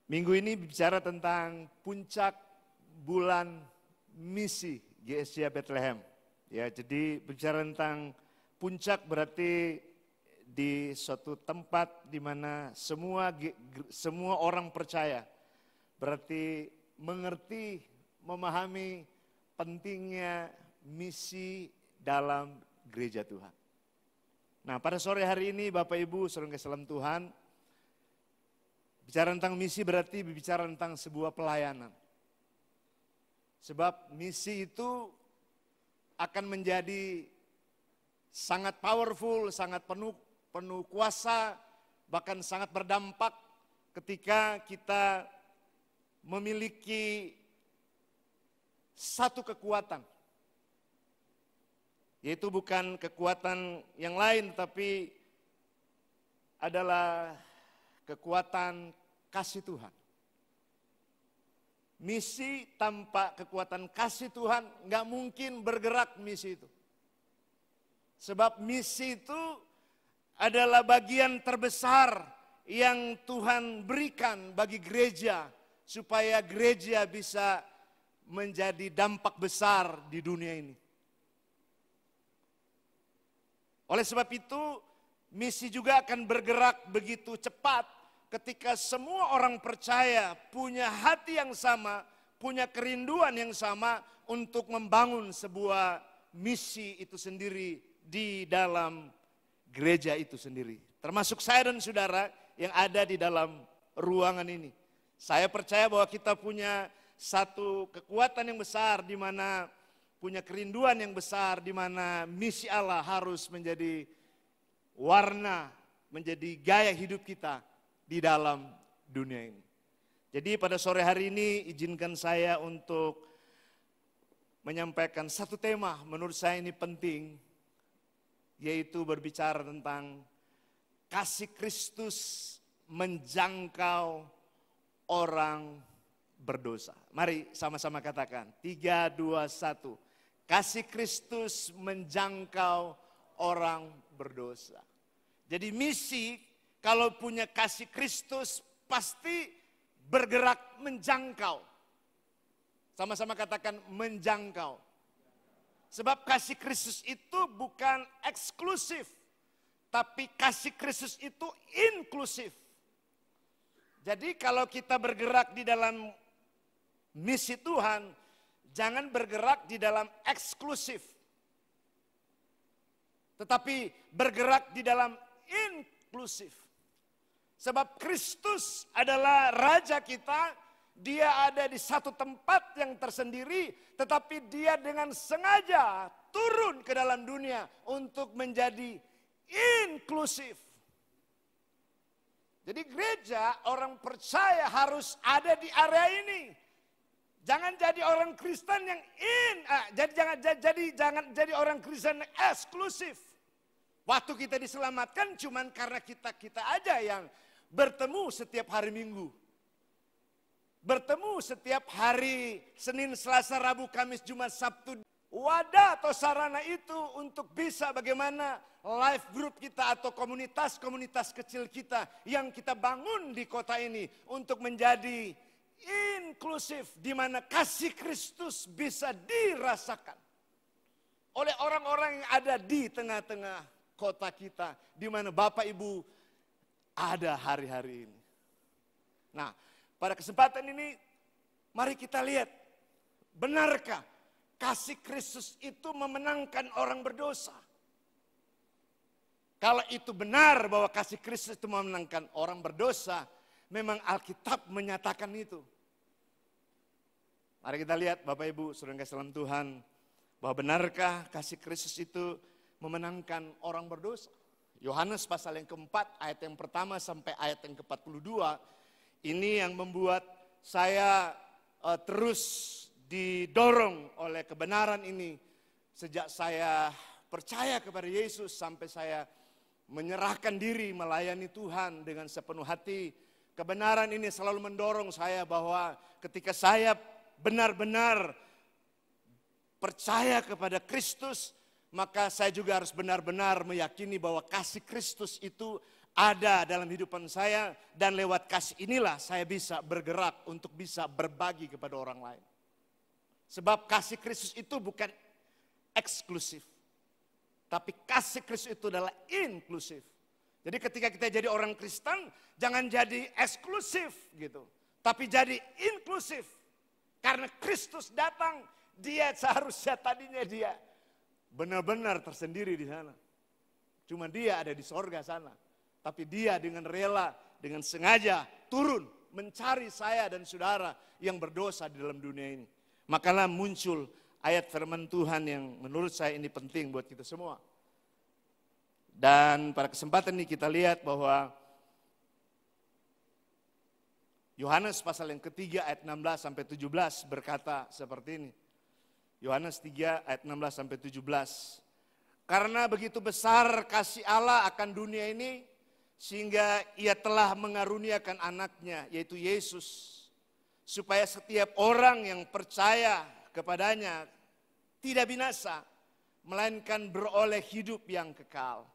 Minggu ini bicara tentang puncak bulan misi GSJ Bethlehem. Ya, jadi bicara tentang puncak berarti di suatu tempat di mana semua orang percaya. Berarti mengerti, memahami pentingnya misi dalam gereja Tuhan. Nah, pada sore hari ini Bapak Ibu, saudara kasih salam Tuhan, bicara tentang misi berarti bicara tentang sebuah pelayanan. Sebab misi itu akan menjadi sangat powerful, sangat penuh kuasa, bahkan sangat berdampak ketika kita memiliki satu kekuatan. Yaitu bukan kekuatan yang lain, tapi adalah kekuatan kasih Tuhan. Misi tanpa kekuatan kasih Tuhan nggak mungkin bergerak misi itu. Sebab misi itu adalah bagian terbesar yang Tuhan berikan bagi gereja supaya gereja bisa menjadi dampak besar di dunia ini. Oleh sebab itu, misi juga akan bergerak begitu cepat ketika semua orang percaya punya hati yang sama, punya kerinduan yang sama untuk membangun sebuah misi itu sendiri di dalam gereja itu sendiri. Termasuk saya dan saudara yang ada di dalam ruangan ini. Saya percaya bahwa kita punya satu kekuatan yang besar di mana punya kerinduan yang besar di mana misi Allah harus menjadi warna, menjadi gaya hidup kita di dalam dunia ini. Jadi pada sore hari ini izinkan saya untuk menyampaikan satu tema menurut saya ini penting, yaitu berbicara tentang kasih Kristus menjangkau orang berdosa. Mari sama-sama katakan, 3, 2, 1. Kasih Kristus menjangkau orang berdosa. Jadi misi kalau punya kasih Kristus pasti bergerak menjangkau. Sama-sama katakan menjangkau. Sebab kasih Kristus itu bukan eksklusif, tapi kasih Kristus itu inklusif. Jadi kalau kita bergerak di dalam misi Tuhan, jangan bergerak di dalam eksklusif. Tetapi bergerak di dalam inklusif. Sebab Kristus adalah Raja kita, Dia ada di satu tempat yang tersendiri, tetapi Dia dengan sengaja turun ke dalam dunia untuk menjadi inklusif. Jadi gereja, orang percaya harus ada di area ini. Jangan jadi orang Kristen yang jangan jadi orang Kristen yang eksklusif. Waktu kita diselamatkan cuman karena kita aja yang bertemu setiap hari Minggu. Bertemu setiap hari Senin, Selasa, Rabu, Kamis, Jumat, Sabtu. Wadah atau sarana itu untuk bisa bagaimana life group kita atau komunitas-komunitas kecil kita yang kita bangun di kota ini untuk menjadi inklusif, di mana kasih Kristus bisa dirasakan oleh orang-orang yang ada di tengah-tengah kota kita, di mana Bapak Ibu ada hari-hari ini. Nah, pada kesempatan ini mari kita lihat, benarkah kasih Kristus itu memenangkan orang berdosa? Kalau itu benar bahwa kasih Kristus itu memenangkan orang berdosa, memang Alkitab menyatakan itu. Mari kita lihat Bapak Ibu, saudara kasih salam Tuhan, bahwa benarkah kasih Kristus itu memenangkan orang berdosa? Yohanes pasal yang keempat, ayat yang pertama sampai ayat yang ke-42, ini yang membuat saya terus didorong oleh kebenaran ini. Sejak saya percaya kepada Yesus sampai saya menyerahkan diri melayani Tuhan dengan sepenuh hati. Kebenaran ini selalu mendorong saya bahwa ketika saya benar-benar percaya kepada Kristus, maka saya juga harus benar-benar meyakini bahwa kasih Kristus itu ada dalam kehidupan saya, dan lewat kasih inilah saya bisa bergerak untuk bisa berbagi kepada orang lain. Sebab kasih Kristus itu bukan eksklusif, tapi kasih Kristus itu adalah inklusif. Jadi ketika kita jadi orang Kristen, jangan jadi eksklusif gitu, tapi jadi inklusif. Karena Kristus datang, dia seharusnya tadinya dia benar-benar tersendiri di sana. Cuma dia ada di sorga sana. Tapi dia dengan rela, dengan sengaja turun mencari saya dan saudara yang berdosa di dalam dunia ini. Makalah muncul ayat firman Tuhan yang menurut saya ini penting buat kita semua. Dan pada kesempatan ini kita lihat bahwa Yohanes pasal yang ketiga ayat 16 sampai 17 berkata seperti ini. Yohanes 3 ayat 16 sampai 17. Karena begitu besar kasih Allah akan dunia ini, sehingga ia telah mengaruniakan anaknya, yaitu Yesus. Supaya setiap orang yang percaya kepadanya tidak binasa, melainkan beroleh hidup yang kekal.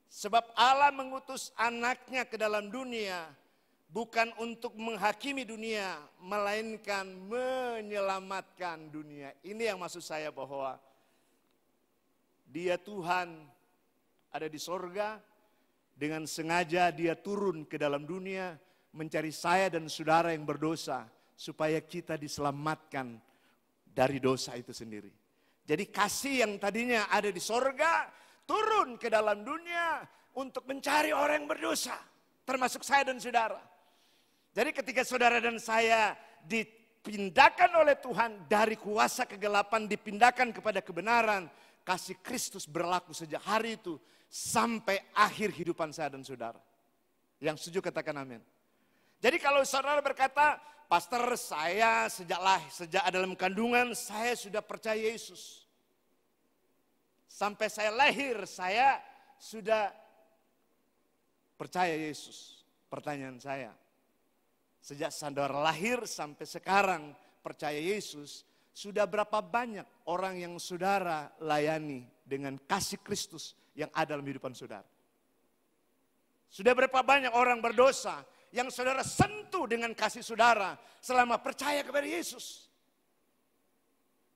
Sebab Allah mengutus anaknya ke dalam dunia, bukan untuk menghakimi dunia, melainkan menyelamatkan dunia. Ini yang maksud saya bahwa dia Tuhan ada di sorga, dengan sengaja dia turun ke dalam dunia, mencari saya dan saudara yang berdosa, supaya kita diselamatkan dari dosa itu sendiri. Jadi kasih yang tadinya ada di sorga, turun ke dalam dunia untuk mencari orang yang berdosa, termasuk saya dan saudara. Jadi ketika saudara dan saya dipindahkan oleh Tuhan dari kuasa kegelapan, dipindahkan kepada kebenaran, kasih Kristus berlaku sejak hari itu sampai akhir kehidupan saya dan saudara. Yang setuju katakan amin. Jadi kalau saudara berkata, pastor saya sejak dalam kandungan saya sudah percaya Yesus. Sampai saya lahir saya sudah percaya Yesus. Pertanyaan saya, sejak saudara lahir sampai sekarang percaya Yesus, sudah berapa banyak orang yang saudara layani dengan kasih Kristus yang ada dalam kehidupan saudara? Sudah berapa banyak orang berdosa yang saudara sentuh dengan kasih saudara selama percaya kepada Yesus?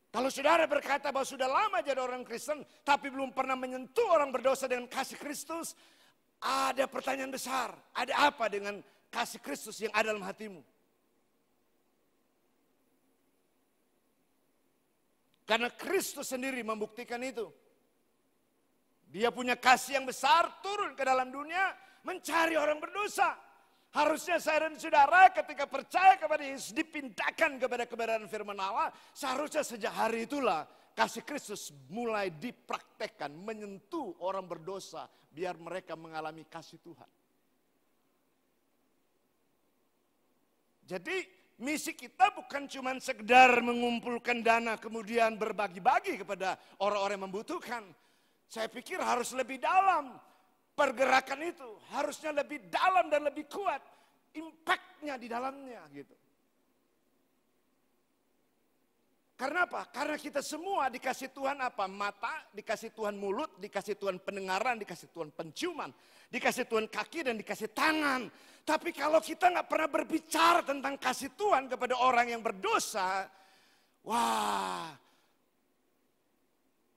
Kalau saudara berkata bahwa sudah lama jadi orang Kristen, tapi belum pernah menyentuh orang berdosa dengan kasih Kristus, ada pertanyaan besar. Ada apa dengan kasih Kristus yang ada dalam hatimu? Karena Kristus sendiri membuktikan itu. Dia punya kasih yang besar, turun ke dalam dunia, mencari orang berdosa. Harusnya saya dan saudara ketika percaya kepada Yesus, dipindahkan kepada kebenaran firman Allah, seharusnya sejak hari itulah kasih Kristus mulai dipraktekkan, menyentuh orang berdosa, biar mereka mengalami kasih Tuhan. Jadi misi kita bukan cuma sekedar mengumpulkan dana kemudian berbagi-bagi kepada orang-orang yang membutuhkan. Saya pikir harus lebih dalam pergerakan itu, harusnya lebih dalam dan lebih kuat impact-nya di dalamnya gitu. Karena apa? Karena kita semua dikasih Tuhan apa? Mata, dikasih Tuhan mulut, dikasih Tuhan pendengaran, dikasih Tuhan penciuman, dikasih Tuhan kaki dan dikasih tangan. Tapi kalau kita nggak pernah berbicara tentang kasih Tuhan kepada orang yang berdosa, wah,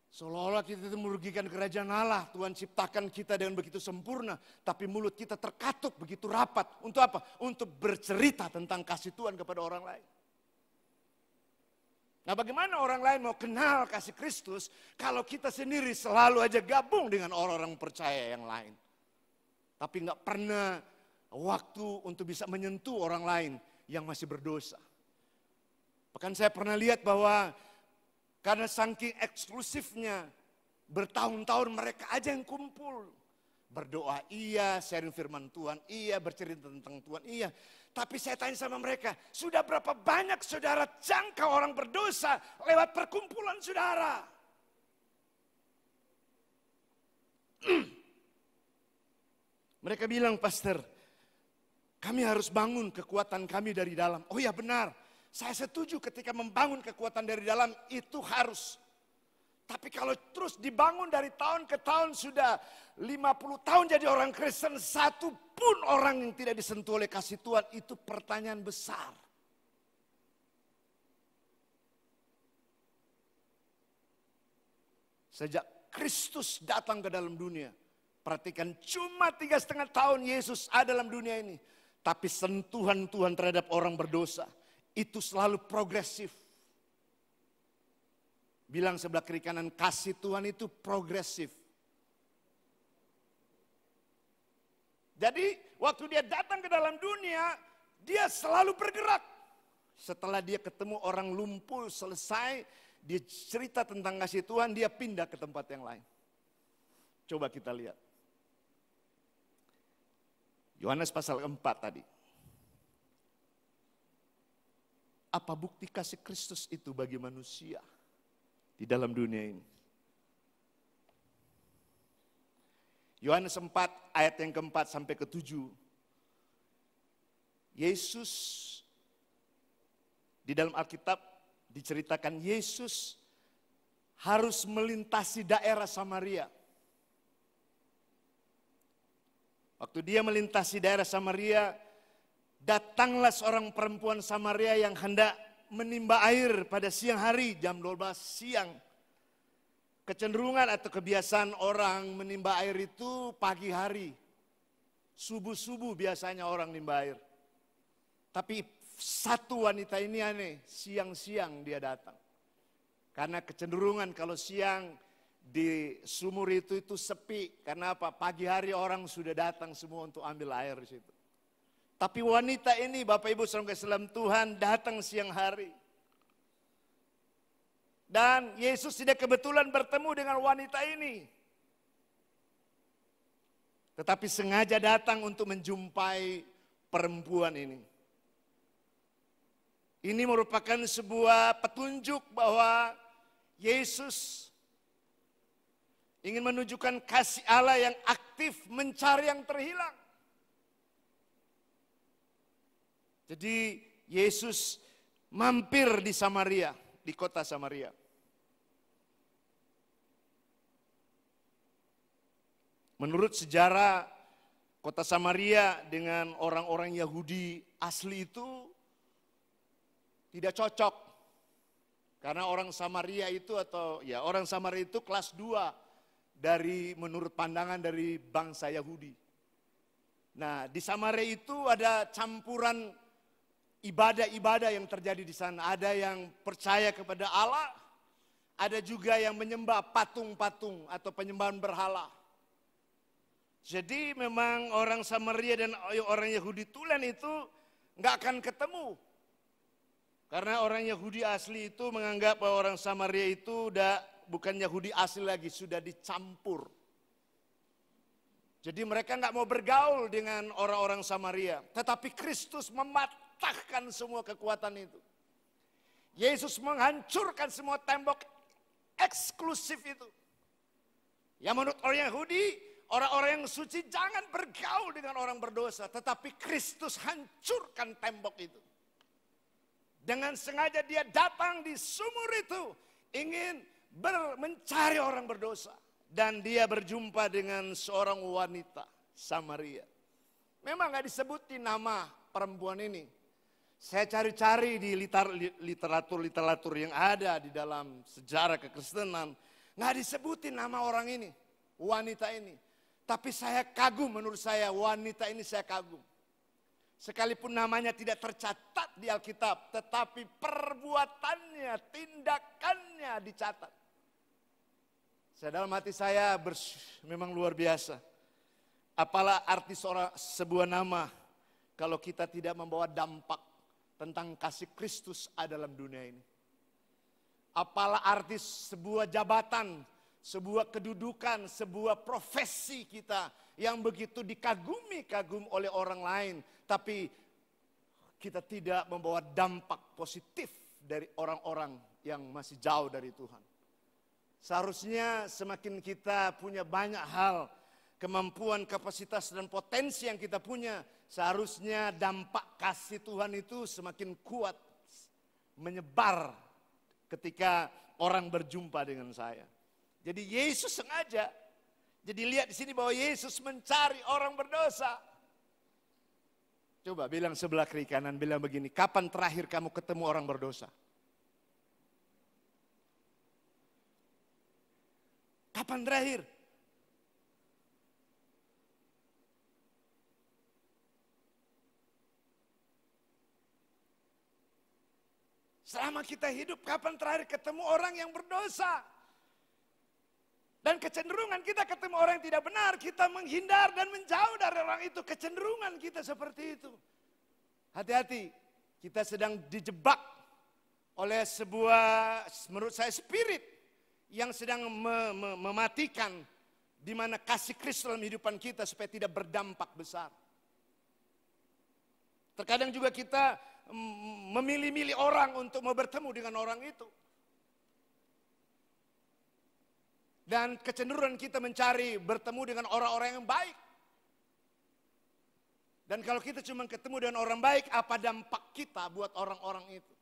seolah-olah kita itu merugikan kerajaan Allah. Tuhan ciptakan kita dengan begitu sempurna, tapi mulut kita terkatup begitu rapat. Untuk apa? Untuk bercerita tentang kasih Tuhan kepada orang lain. Nah, bagaimana orang lain mau kenal kasih Kristus kalau kita sendiri selalu aja gabung dengan orang-orang percaya yang lain, tapi nggak pernah waktu untuk bisa menyentuh orang lain yang masih berdosa. Bahkan saya pernah lihat bahwa karena saking eksklusifnya, bertahun-tahun mereka aja yang kumpul. Berdoa iya, sharing firman Tuhan iya, bercerita tentang Tuhan iya. Tapi saya tanya sama mereka, sudah berapa banyak saudara jangkau orang berdosa lewat perkumpulan saudara? Mereka bilang, pastor, kami harus bangun kekuatan kami dari dalam. Oh ya benar, saya setuju ketika membangun kekuatan dari dalam itu harus. Tapi kalau terus dibangun dari tahun ke tahun, sudah 50 tahun jadi orang Kristen, satu pun orang yang tidak disentuh oleh kasih Tuhan, itu pertanyaan besar. Sejak Kristus datang ke dalam dunia, perhatikan, cuma 3,5 tahun Yesus ada dalam dunia ini. Tapi sentuhan Tuhan terhadap orang berdosa itu selalu progresif. Bilang sebelah kiri kanan, kasih Tuhan itu progresif. Jadi waktu dia datang ke dalam dunia, dia selalu bergerak. Setelah dia ketemu orang lumpuh, selesai, dia cerita tentang kasih Tuhan, dia pindah ke tempat yang lain. Coba kita lihat. Yohanes pasal 4 tadi. Apa bukti kasih Kristus itu bagi manusia di dalam dunia ini? Yohanes 4 ayat yang keempat sampai ke-7. Yesus di dalam Alkitab diceritakan Yesus harus melintasi daerah Samaria. Waktu dia melintasi daerah Samaria, datanglah seorang perempuan Samaria yang hendak menimba air pada siang hari, jam 12 siang. Kecenderungan atau kebiasaan orang menimba air itu pagi hari. Subuh-subuh biasanya orang nimba air. Tapi satu wanita ini aneh, siang-siang dia datang. Karena kecenderungan kalau siang di sumur itu sepi. Karena apa? Pagi hari orang sudah datang semua untuk ambil air di situ. Tapi wanita ini, Bapak Ibu Saudara Islam Tuhan, datang siang hari. Dan Yesus tidak kebetulan bertemu dengan wanita ini. Tetapi sengaja datang untuk menjumpai perempuan ini. Ini merupakan sebuah petunjuk bahwa Yesus ingin menunjukkan kasih Allah yang aktif mencari yang terhilang. Jadi Yesus mampir di Samaria, di kota Samaria. Menurut sejarah, kota Samaria dengan orang-orang Yahudi asli itu tidak cocok. Karena orang Samaria itu orang Samaria itu kelas 2 dari menurut pandangan dari bangsa Yahudi. Nah, di Samaria itu ada campuran ibadah-ibadah yang terjadi di sana. Ada yang percaya kepada Allah, ada juga yang menyembah patung-patung atau penyembahan berhala. Jadi memang orang Samaria dan orang Yahudi tulen itu nggak akan ketemu. Karena orang Yahudi asli itu menganggap bahwa orang Samaria itu bukan Yahudi asli lagi, sudah dicampur. Jadi mereka nggak mau bergaul dengan orang-orang Samaria. Tetapi Kristus mematahkan semua kekuatan itu. Yesus menghancurkan semua tembok eksklusif itu. Yang menurut orang Yahudi, orang-orang yang suci jangan bergaul dengan orang berdosa. Tetapi Kristus hancurkan tembok itu. Dengan sengaja dia datang di sumur itu. Ingin mencari orang berdosa. Dan dia berjumpa dengan seorang wanita Samaria. Memang gak disebutin nama perempuan ini. Saya cari-cari di literatur yang ada di dalam sejarah kekristenan. Gak disebutin nama orang ini, wanita ini. Tapi saya kagum, menurut saya wanita ini saya kagum. Sekalipun namanya tidak tercatat di Alkitab, tetapi perbuatannya, tindakannya dicatat. Dalam hati saya memang luar biasa. Apalah arti sebuah nama kalau kita tidak membawa dampak tentang kasih Kristus ada dalam dunia ini. Apalah arti sebuah jabatan, sebuah kedudukan, sebuah profesi kita yang begitu dikagum oleh orang lain. Tapi kita tidak membawa dampak positif dari orang-orang yang masih jauh dari Tuhan. Seharusnya semakin kita punya banyak hal, kemampuan, kapasitas, dan potensi yang kita punya, seharusnya dampak kasih Tuhan itu semakin kuat menyebar ketika orang berjumpa dengan saya. Jadi Yesus sengaja. Jadi lihat di sini bahwa Yesus mencari orang berdosa. Coba bilang sebelah kiri kanan, bilang begini, kapan terakhir kamu ketemu orang berdosa? Kapan terakhir? Selama kita hidup, kapan terakhir ketemu orang yang berdosa? Dan kecenderungan kita ketemu orang yang tidak benar, kita menghindar dan menjauh dari orang itu. Kecenderungan kita seperti itu. Hati-hati, kita sedang dijebak oleh sebuah, menurut saya, spirit yang sedang mematikan di mana kasih Kristus dalam kehidupan kita supaya tidak berdampak besar. Terkadang juga kita memilih-milih orang untuk mau bertemu dengan orang itu. Dan kecenderungan kita mencari bertemu dengan orang-orang yang baik. Dan kalau kita cuma ketemu dengan orang baik, apa dampak kita buat orang-orang itu?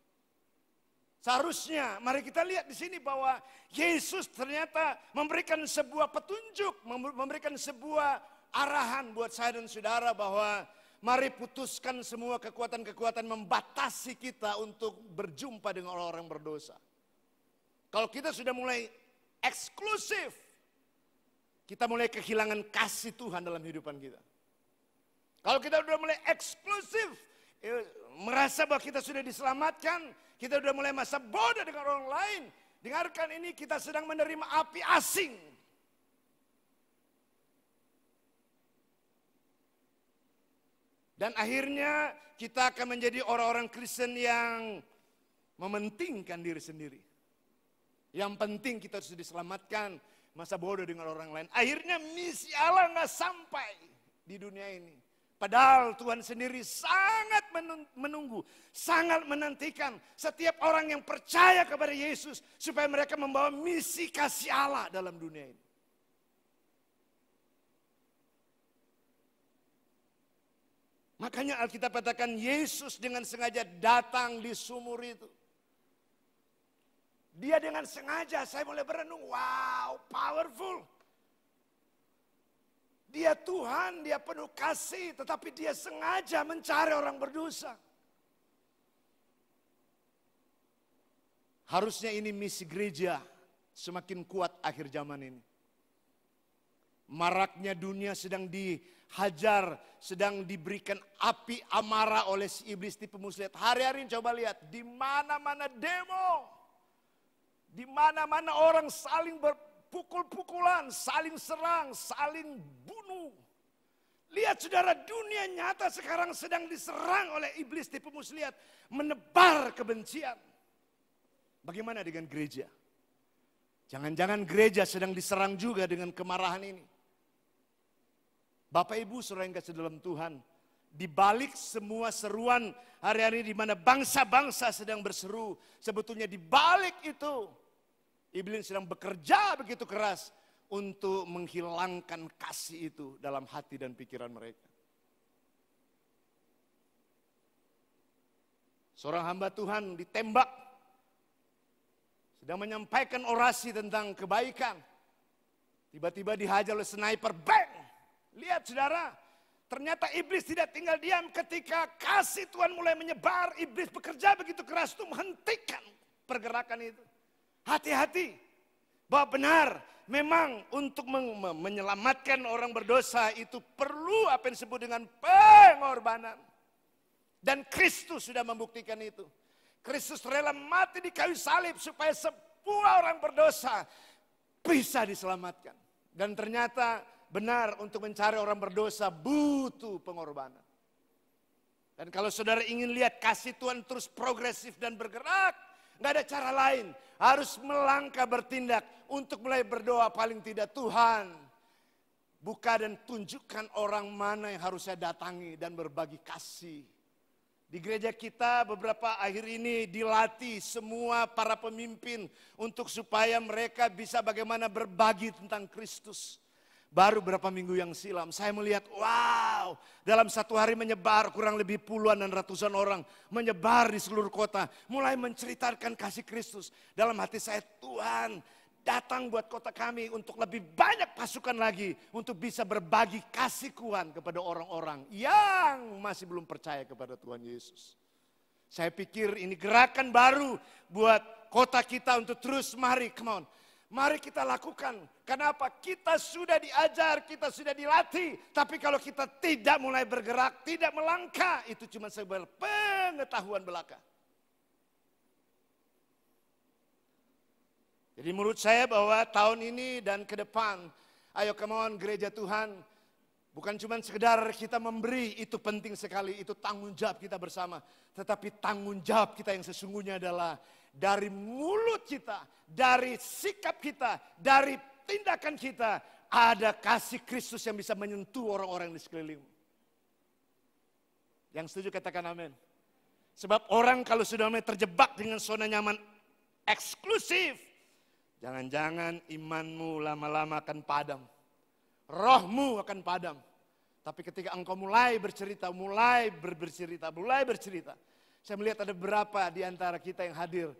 Seharusnya, mari kita lihat di sini bahwa Yesus ternyata memberikan sebuah petunjuk, memberikan sebuah arahan buat saya dan saudara bahwa mari putuskan semua kekuatan-kekuatan membatasi kita untuk berjumpa dengan orang-orang berdosa. Kalau kita sudah mulai eksklusif, kita mulai kehilangan kasih Tuhan dalam kehidupan kita. Kalau kita sudah mulai eksklusif, merasa bahwa kita sudah diselamatkan, kita sudah mulai masa bodoh dengan orang lain. Dengarkan ini, kita sedang menerima api asing. Dan akhirnya kita akan menjadi orang-orang Kristen yang mementingkan diri sendiri. Yang penting kita sudah diselamatkan, masa bodoh dengan orang lain. Akhirnya misi Allah nggak sampai di dunia ini. Padahal Tuhan sendiri sangat menunggu, sangat menantikan setiap orang yang percaya kepada Yesus supaya mereka membawa misi kasih Allah dalam dunia ini. Makanya Alkitab katakan Yesus dengan sengaja datang di sumur itu. Dia dengan sengaja, saya mulai berenung, wow, powerful. Dia Tuhan, dia penuh kasih, tetapi dia sengaja mencari orang berdosa. Harusnya ini misi gereja semakin kuat akhir zaman ini. Maraknya dunia sedang dihajar, sedang diberikan api amarah oleh si iblis tipu muslihat. Hari-hari coba lihat, di mana-mana demo, di mana-mana orang saling berpukul-pukulan, saling serang, saling bunuh. Lihat saudara, dunia nyata sekarang sedang diserang oleh iblis tipu muslihat, menebar kebencian. Bagaimana dengan gereja? Jangan-jangan gereja sedang diserang juga dengan kemarahan ini. Bapak Ibu saudara yang kasih dalam Tuhan, di balik semua seruan hari-hari di mana bangsa-bangsa sedang berseru, sebetulnya di balik itu iblis sedang bekerja begitu keras untuk menghilangkan kasih itu dalam hati dan pikiran mereka. Seorang hamba Tuhan ditembak, sedang menyampaikan orasi tentang kebaikan. Tiba-tiba dihajar oleh sniper, bang! Lihat saudara, ternyata iblis tidak tinggal diam ketika kasih Tuhan mulai menyebar. Iblis bekerja begitu keras untuk menghentikan pergerakan itu. Hati-hati, bahwa benar memang untuk menyelamatkan orang berdosa itu perlu apa yang disebut dengan pengorbanan. Dan Kristus sudah membuktikan itu. Kristus rela mati di kayu salib supaya semua orang berdosa bisa diselamatkan. Dan ternyata benar, untuk mencari orang berdosa butuh pengorbanan. Dan kalau saudara ingin lihat kasih Tuhan terus progresif dan bergerak, nggak ada cara lain. Harus melangkah bertindak untuk mulai berdoa, paling tidak Tuhan buka dan tunjukkan orang mana yang harus saya datangi dan berbagi kasih. Di gereja kita beberapa akhir ini dilatih semua para pemimpin untuk supaya mereka bisa bagaimana berbagi tentang Kristus. Baru beberapa minggu yang silam saya melihat, wow, dalam satu hari menyebar kurang lebih puluhan dan ratusan orang. Menyebar di seluruh kota, mulai menceritakan kasih Kristus. Dalam hati saya, Tuhan, datang buat kota kami untuk lebih banyak pasukan lagi. Untuk bisa berbagi kasih Tuhan kepada orang-orang yang masih belum percaya kepada Tuhan Yesus. Saya pikir ini gerakan baru buat kota kita untuk terus mari, come on. Mari kita lakukan. Kenapa? Kita sudah diajar, kita sudah dilatih. Tapi kalau kita tidak mulai bergerak, tidak melangkah, itu cuma sebuah pengetahuan belaka. Jadi menurut saya bahwa tahun ini dan ke depan, ayo come on gereja Tuhan, bukan cuma sekedar kita memberi, itu penting sekali, itu tanggung jawab kita bersama. Tetapi tanggung jawab kita yang sesungguhnya adalah dari mulut kita, dari sikap kita, dari tindakan kita, ada kasih Kristus yang bisa menyentuh orang-orang di sekelilingmu. Yang setuju katakan amin. Sebab orang kalau sudah mulai terjebak dengan zona nyaman eksklusif, jangan-jangan imanmu lama-lama akan padam. Rohmu akan padam. Tapi ketika engkau mulai bercerita, mulai bercerita. Saya melihat ada beberapa di antara kita yang hadir.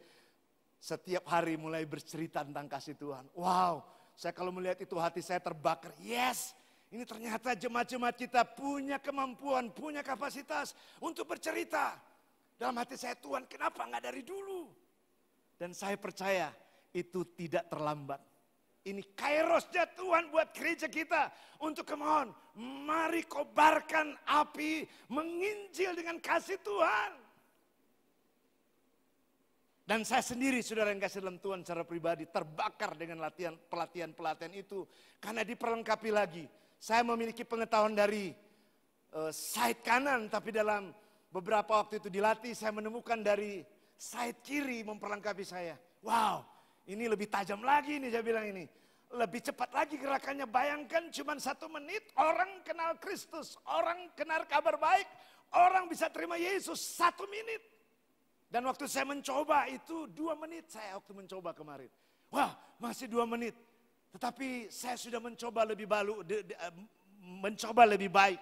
Setiap hari mulai bercerita tentang kasih Tuhan. Wow, saya kalau melihat itu hati saya terbakar. Yes, ini ternyata jemaat-jemaat kita punya kemampuan, punya kapasitas untuk bercerita. Dalam hati saya, Tuhan kenapa nggak dari dulu? Dan saya percaya itu tidak terlambat. Ini kairosnya Tuhan buat gereja kita. Untuk come on, mari kobarkan api, menginjil dengan kasih Tuhan. Dan saya sendiri saudara yang kasih dalam Tuhan secara pribadi terbakar dengan pelatihan itu. Karena diperlengkapi lagi. Saya memiliki pengetahuan dari side kanan, tapi dalam beberapa waktu itu dilatih saya menemukan dari side kiri memperlengkapi saya. Wow, ini lebih tajam lagi nih saya bilang ini. Lebih cepat lagi gerakannya. Bayangkan cuma 1 menit orang kenal Kristus. Orang kenal kabar baik. Orang bisa terima Yesus 1 menit. Dan waktu saya mencoba itu 2 menit saya waktu mencoba kemarin. Wah masih 2 menit. Tetapi saya sudah mencoba lebih baik.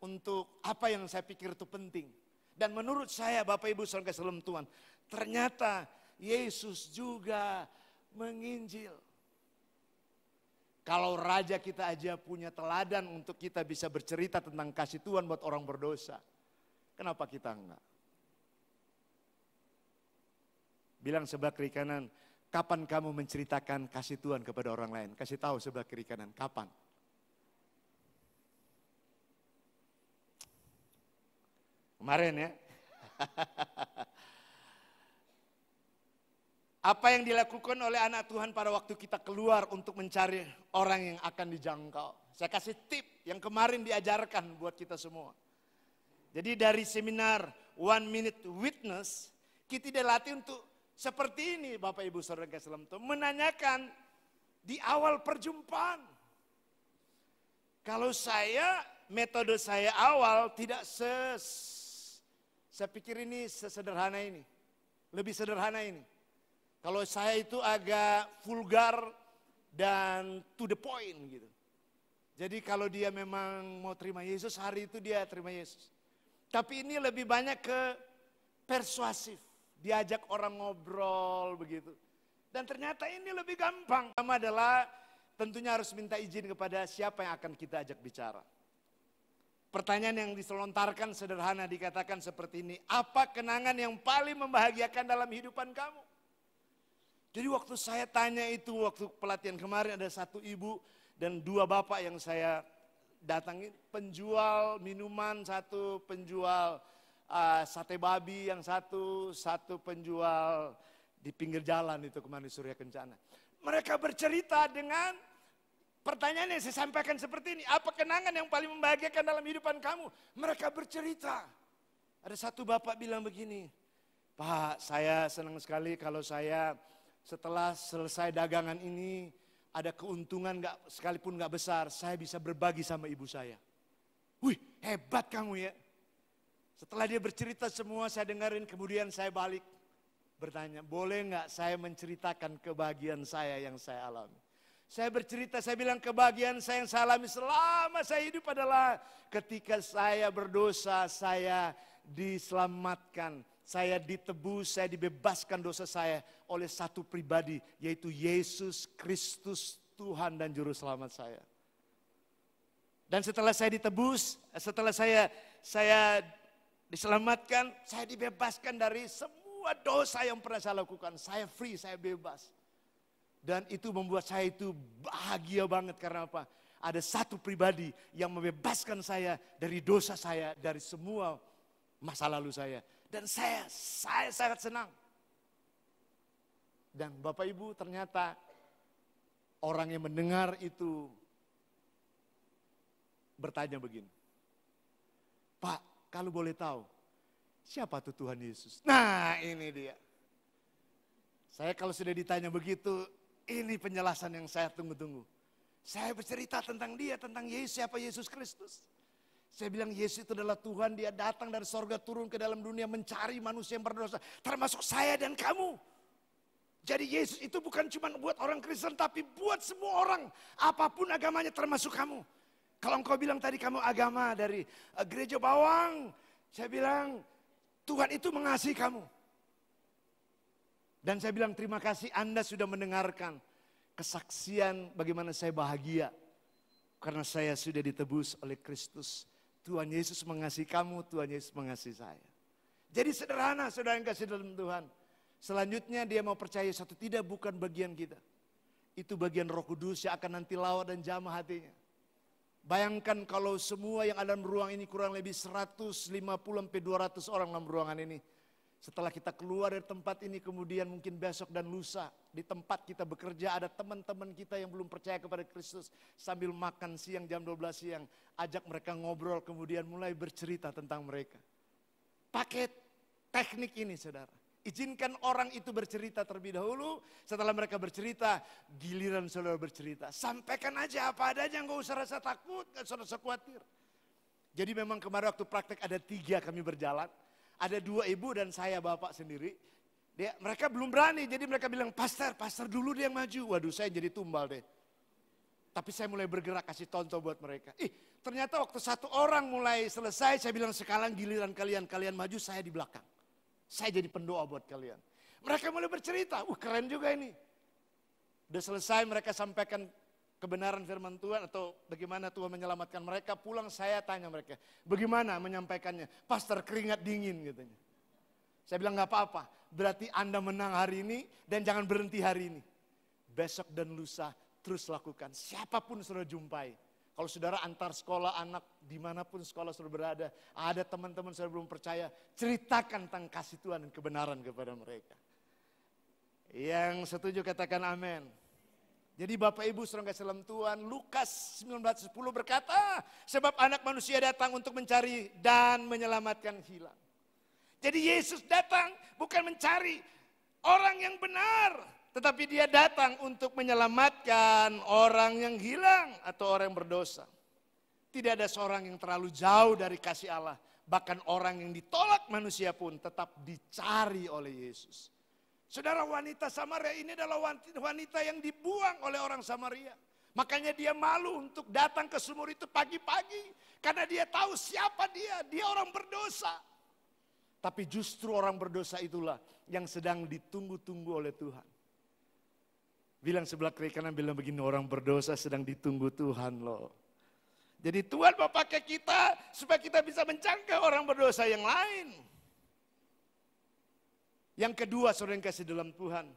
Untuk apa yang saya pikir itu penting. Dan menurut saya Bapak Ibu Saudara dalam Tuhan. Ternyata Yesus juga menginjil. Kalau raja kita aja punya teladan untuk kita bisa bercerita tentang kasih Tuhan buat orang berdosa. Kenapa kita enggak? Bilang sebelah kiri kanan, kapan kamu menceritakan kasih Tuhan kepada orang lain? Kasih tahu sebelah kiri kanan, kapan? Kemarin ya. Apa yang dilakukan oleh anak Tuhan pada waktu kita keluar untuk mencari orang yang akan dijangkau. Saya kasih tip yang kemarin diajarkan buat kita semua. Jadi dari seminar 1 Minute Witness, kita dilatih untuk seperti ini Bapak Ibu Saudara Kasih Tuhan. Menanyakan di awal perjumpaan. Kalau metode saya awal tidak saya pikir ini sesederhana ini. Lebih sederhana ini. Kalau saya itu agak vulgar dan to the point gitu. Jadi kalau dia memang mau terima Yesus, hari itu dia terima Yesus. Tapi ini lebih banyak ke persuasif. Diajak orang ngobrol begitu. Dan ternyata ini lebih gampang. Pertama adalah tentunya harus minta izin kepada siapa yang akan kita ajak bicara. Pertanyaan yang diselontarkan sederhana dikatakan seperti ini. Apa kenangan yang paling membahagiakan dalam kehidupan kamu? Jadi waktu saya tanya itu, waktu pelatihan kemarin ada 1 ibu dan 2 bapak yang saya datangi. Penjual minuman 1, penjual sate babi yang 1 penjual di pinggir jalan itu kemarin di Surya Kencana. Mereka bercerita dengan pertanyaan yang saya sampaikan seperti ini. Apa kenangan yang paling membahagiakan dalam kehidupan kamu? Mereka bercerita. Ada 1 bapak bilang begini, Pak saya senang sekali kalau saya setelah selesai dagangan ini ada keuntungan sekalipun gak besar, saya bisa berbagi sama ibu saya. Wih hebat kamu ya. Setelah dia bercerita semua saya dengerin, kemudian saya balik bertanya, boleh gak saya menceritakan kebahagiaan saya yang saya alami. Saya bercerita, saya bilang kebahagiaan saya yang saya alami selama saya hidup adalah ketika saya berdosa, saya diselamatkan. Saya ditebus, saya dibebaskan dosa saya oleh satu pribadi, yaitu Yesus Kristus, Tuhan dan Juru Selamat saya. Dan setelah saya ditebus, setelah saya diselamatkan, saya dibebaskan dari semua dosa yang pernah saya lakukan. Saya free, saya bebas. Dan itu membuat saya itu bahagia banget karena apa? Ada satu pribadi yang membebaskan saya dari dosa saya, dari semua masa lalu saya. Dan saya sangat senang. Dan Bapak Ibu ternyata orang yang mendengar itu bertanya begini. Pak, kalau boleh tahu, siapa tuh Tuhan Yesus? Nah ini dia. Saya kalau sudah ditanya begitu, ini penjelasan yang saya tunggu-tunggu. Saya bercerita tentang dia, tentang Yesus, siapa Yesus Kristus. Saya bilang Yesus itu adalah Tuhan, dia datang dari sorga turun ke dalam dunia mencari manusia yang berdosa. Termasuk saya dan kamu. Jadi Yesus itu bukan cuma buat orang Kristen, tapi buat semua orang. Apapun agamanya termasuk kamu. Kalau engkau bilang tadi kamu agama dari gereja bawang. Saya bilang Tuhan itu mengasihi kamu. Dan saya bilang terima kasih Anda sudah mendengarkan kesaksian bagaimana saya bahagia. Karena saya sudah ditebus oleh Kristus. Tuhan Yesus mengasihi kamu, Tuhan Yesus mengasihi saya. Jadi sederhana saudara yang kasih dalam Tuhan. Selanjutnya dia mau percaya satu, tidak bukan bagian kita. Itu bagian Roh Kudus yang akan nanti lawat dan jamah hatinya. Bayangkan kalau semua yang ada dalam ruang ini kurang lebih 150-200 orang dalam ruangan ini. Setelah kita keluar dari tempat ini kemudian mungkin besok dan lusa di tempat kita bekerja ada teman-teman kita yang belum percaya kepada Kristus. Sambil makan siang jam 12 siang ajak mereka ngobrol kemudian mulai bercerita tentang mereka. Pakai teknik ini saudara. Izinkan orang itu bercerita terlebih dahulu. Setelah mereka bercerita giliran saudara bercerita. Sampaikan aja apa adanya, nggak usah rasa takut, nggak usah rasa khawatir. Jadi memang kemarin waktu praktek ada 3 kami berjalan. Ada 2 ibu dan saya bapak sendiri. Mereka belum berani, jadi mereka bilang, pastor dulu dia yang maju. Waduh saya jadi tumbal deh. Tapi saya mulai bergerak kasih contoh buat mereka. Ternyata waktu 1 orang mulai selesai, saya bilang sekarang giliran kalian maju, saya di belakang. Saya jadi pendoa buat kalian. Mereka mulai bercerita, keren juga ini. Udah selesai mereka sampaikan kebenaran firman Tuhan atau bagaimana Tuhan menyelamatkan mereka, pulang saya tanya mereka, bagaimana menyampaikannya? Pastor keringat dingin katanya. Saya bilang gak apa-apa, berarti Anda menang hari ini dan jangan berhenti hari ini. Besok dan lusa terus lakukan, siapapun saudara jumpai. Kalau saudara antar sekolah anak dimanapun sekolah saudara berada, ada teman-teman saudara belum percaya, ceritakan tentang kasih Tuhan dan kebenaran kepada mereka. Yang setuju katakan amin. Jadi Bapak Ibu saudara kasih dalam Tuhan, Lukas 19:10 berkata, sebab anak manusia datang untuk mencari dan menyelamatkan hilang. Jadi Yesus datang bukan mencari orang yang benar, tetapi dia datang untuk menyelamatkan orang yang hilang atau orang yang berdosa. Tidak ada seorang yang terlalu jauh dari kasih Allah, bahkan orang yang ditolak manusia pun tetap dicari oleh Yesus. Saudara, wanita Samaria ini adalah wanita yang dibuang oleh orang Samaria. Makanya dia malu untuk datang ke sumur itu pagi-pagi. Karena dia tahu siapa dia orang berdosa. Tapi justru orang berdosa itulah yang sedang ditunggu-tunggu oleh Tuhan. Bilang sebelah kiri kanan, bilang begini, orang berdosa sedang ditunggu Tuhan loh. Jadi Tuhan mau pakai kita supaya kita bisa menjangkau orang berdosa yang lain. Yang kedua, saudara yang kasih dalam Tuhan.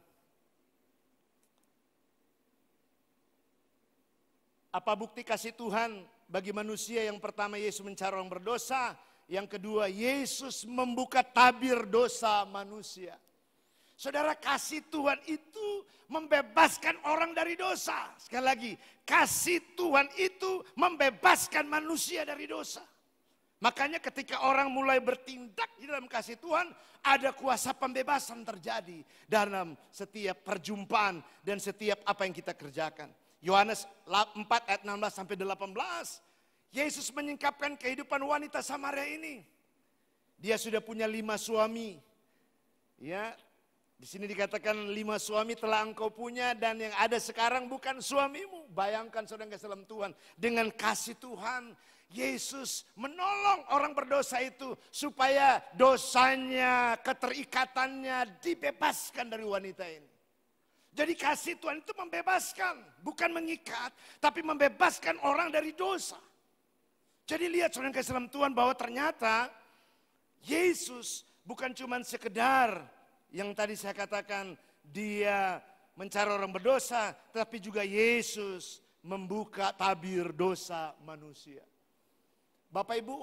Apa bukti kasih Tuhan bagi manusia? Yang pertama, Yesus mencari orang berdosa. Yang kedua, Yesus membuka tabir dosa manusia. Saudara, kasih Tuhan itu membebaskan orang dari dosa. Sekali lagi, kasih Tuhan itu membebaskan manusia dari dosa. Makanya ketika orang mulai bertindak di dalam kasih Tuhan, ada kuasa pembebasan terjadi dalam setiap perjumpaan dan setiap apa yang kita kerjakan. Yohanes 4 ayat 16 sampai 18. Yesus menyingkapkan kehidupan wanita Samaria ini. Dia sudah punya 5 suami. Ya, di sini dikatakan 5 suami telah engkau punya dan yang ada sekarang bukan suamimu. Bayangkan saudara yang kasih dalam Tuhan, dengan kasih Tuhan Yesus menolong orang berdosa itu supaya dosanya, keterikatannya dibebaskan dari wanita ini. Jadi kasih Tuhan itu membebaskan, bukan mengikat, tapi membebaskan orang dari dosa. Jadi lihat saudara kasih dalam Tuhan bahwa ternyata Yesus bukan cuma sekedar yang tadi saya katakan dia mencari orang berdosa, tapi juga Yesus membuka tabir dosa manusia. Bapak Ibu,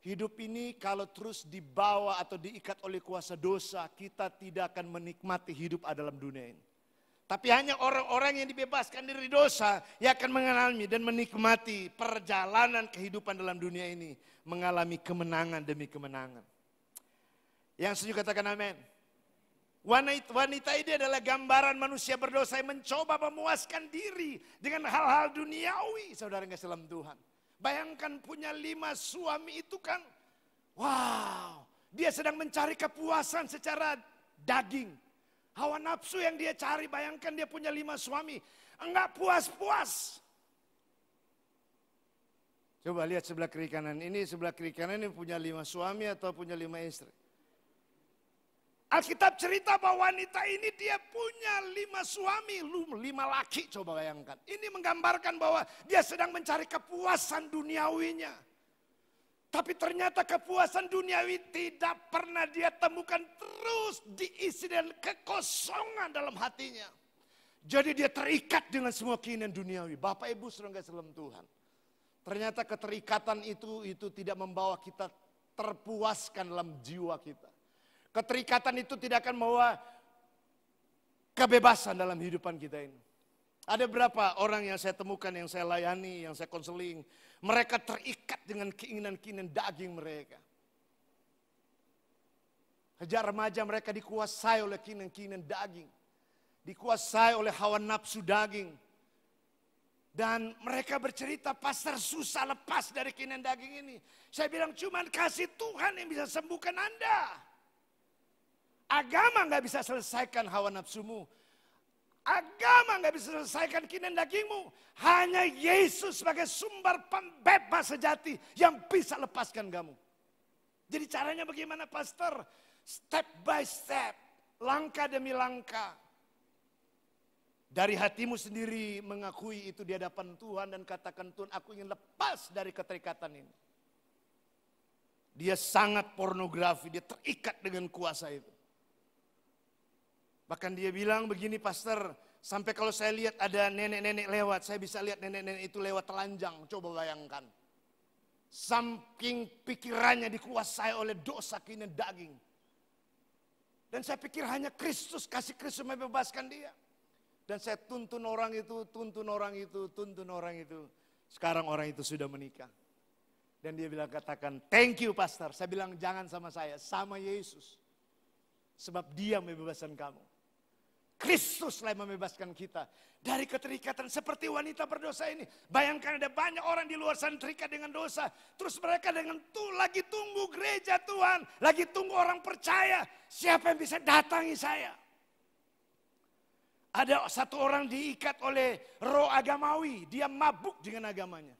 hidup ini kalau terus dibawa atau diikat oleh kuasa dosa, kita tidak akan menikmati hidup dalam dunia ini. Tapi hanya orang-orang yang dibebaskan dari dosa yang akan mengalami dan menikmati perjalanan kehidupan dalam dunia ini. Mengalami kemenangan demi kemenangan. Yang setuju katakan amin. Wanita ini adalah gambaran manusia berdosa yang mencoba memuaskan diri dengan hal-hal duniawi. Saudara yang kasih dalam Tuhan. Bayangkan punya 5 suami itu kan. Wow, dia sedang mencari kepuasan secara daging. Hawa nafsu yang dia cari, bayangkan dia punya 5 suami. Enggak puas-puas. Coba lihat sebelah kiri kanan. Ini sebelah kiri kanan ini punya 5 suami atau punya 5 istri. Alkitab cerita bahwa wanita ini dia punya 5 suami, 5 laki, coba bayangkan. Ini menggambarkan bahwa dia sedang mencari kepuasan duniawinya. Tapi ternyata kepuasan duniawi tidak pernah dia temukan, terus diisi dengan kekosongan dalam hatinya. Jadi dia terikat dengan semua keinginan duniawi. Bapak Ibu saudara dalam Tuhan. Ternyata keterikatan itu tidak membawa kita terpuaskan dalam jiwa kita. Keterikatan itu tidak akan membawa kebebasan dalam kehidupan kita ini. Ada berapa orang yang saya temukan, yang saya layani, yang saya konseling. Mereka terikat dengan keinginan-keinginan daging mereka. Sejak remaja mereka dikuasai oleh keinginan-keinginan daging. Dikuasai oleh hawa nafsu daging. Dan mereka bercerita, pastor susah lepas dari keinginan daging ini. Saya bilang cuman kasih Tuhan yang bisa sembuhkan Anda. Agama gak bisa selesaikan hawa nafsumu. Agama gak bisa selesaikan keinginan dagingmu. Hanya Yesus sebagai sumber pembebas sejati yang bisa lepaskan kamu. Jadi caranya bagaimana pastor? Step by step, langkah demi langkah. Dari hatimu sendiri mengakui itu di hadapan Tuhan dan katakan, Tuhan aku ingin lepas dari keterikatan ini. Dia sangat pornografi, dia terikat dengan kuasa itu. Bahkan dia bilang begini pastor, sampai kalau saya lihat ada nenek-nenek lewat, saya bisa lihat nenek-nenek itu lewat telanjang, coba bayangkan. Saking pikirannya dikuasai oleh dosa keinginan daging. Dan saya pikir hanya Kristus, kasih Kristus membebaskan dia. Dan saya tuntun orang itu, tuntun orang itu, tuntun orang itu. Sekarang orang itu sudah menikah. Dan dia bilang katakan, thank you pastor. Saya bilang jangan sama saya, sama Yesus. Sebab dia membebaskan kamu. Kristuslah yang membebaskan kita dari keterikatan seperti wanita berdosa ini. Bayangkan ada banyak orang di luar sana terikat dengan dosa. Terus mereka lagi tunggu gereja Tuhan. Lagi tunggu orang percaya. Siapa yang bisa datangi saya? Ada satu orang diikat oleh roh agamawi. Dia mabuk dengan agamanya.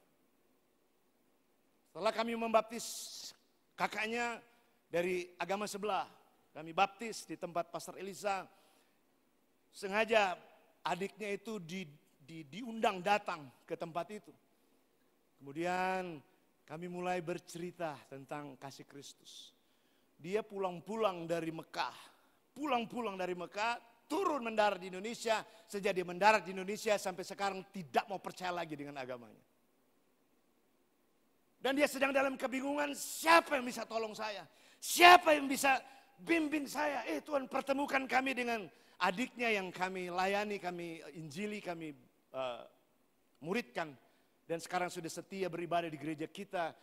Setelah kami membaptis kakaknya dari agama sebelah. Kami baptis di tempat Pastor Elisa. Sengaja adiknya itu diundang datang ke tempat itu. Kemudian kami mulai bercerita tentang kasih Kristus. Dia pulang-pulang dari Mekah. Turun mendarat di Indonesia. Sejak dia mendarat di Indonesia sampai sekarang tidak mau percaya lagi dengan agamanya. Dan dia sedang dalam kebingungan, siapa yang bisa tolong saya? Siapa yang bisa bimbing saya? Tuhan pertemukan kami dengan adiknya yang kami layani, kami injili, kami muridkan. Dan sekarang sudah setia beribadah di gereja kita.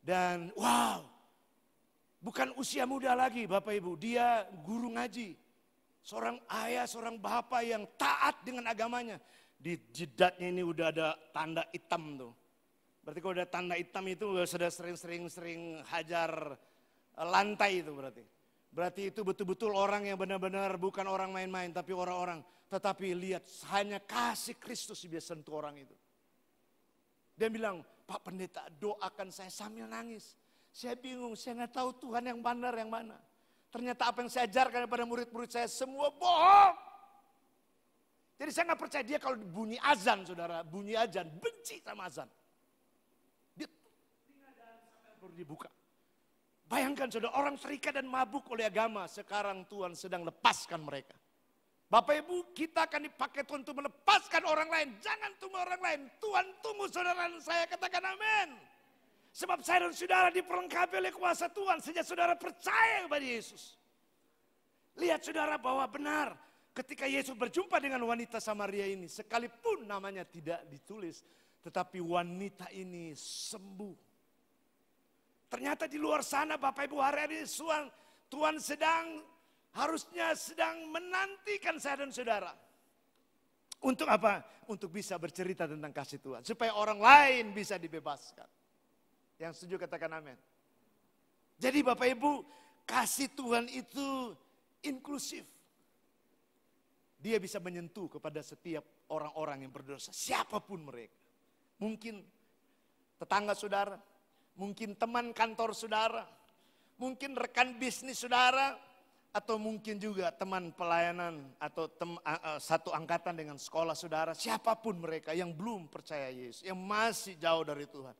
Dan wow, bukan usia muda lagi Bapak Ibu. Dia guru ngaji. Seorang ayah, seorang bapak yang taat dengan agamanya. Di jidatnya ini udah ada tanda hitam tuh. Berarti kalau ada tanda hitam itu sudah sering hajar lantai itu berarti. Berarti itu betul-betul orang yang benar-benar bukan orang main-main, tapi orang-orang. Tetapi lihat, hanya kasih Kristus bisa sentuh orang itu. Dia bilang, Pak Pendeta doakan saya sambil nangis. Saya bingung, saya nggak tahu Tuhan yang benar yang mana. Ternyata apa yang saya ajarkan kepada murid-murid saya semua bohong. Jadi saya nggak percaya dia kalau bunyi azan saudara, bunyi azan, benci sama azan. Dia baru dibuka. Bayangkan saudara, orang terikat dan mabuk oleh agama, sekarang Tuhan sedang lepaskan mereka. Bapak Ibu, kita akan dipakai Tuhan untuk melepaskan orang lain. Jangan tunggu orang lain, Tuhan tunggu saudara dan saya, katakan amin. Sebab saya dan saudara diperlengkapi oleh kuasa Tuhan sejak saudara percaya kepada Yesus. Lihat saudara bahwa benar ketika Yesus berjumpa dengan wanita Samaria ini, sekalipun namanya tidak ditulis, tetapi wanita ini sembuh. Ternyata di luar sana Bapak Ibu hari ini Tuhan harusnya sedang menantikan saya dan saudara. Untuk apa? Untuk bisa bercerita tentang kasih Tuhan. Supaya orang lain bisa dibebaskan. Yang setuju katakan amin. Jadi Bapak Ibu, kasih Tuhan itu inklusif. Dia bisa menyentuh kepada setiap orang-orang yang berdosa. Siapapun mereka. Mungkin tetangga saudara. Mungkin teman kantor saudara. Mungkin rekan bisnis saudara. Atau mungkin juga teman pelayanan atau satu angkatan dengan sekolah saudara. Siapapun mereka yang belum percaya Yesus. Yang masih jauh dari Tuhan.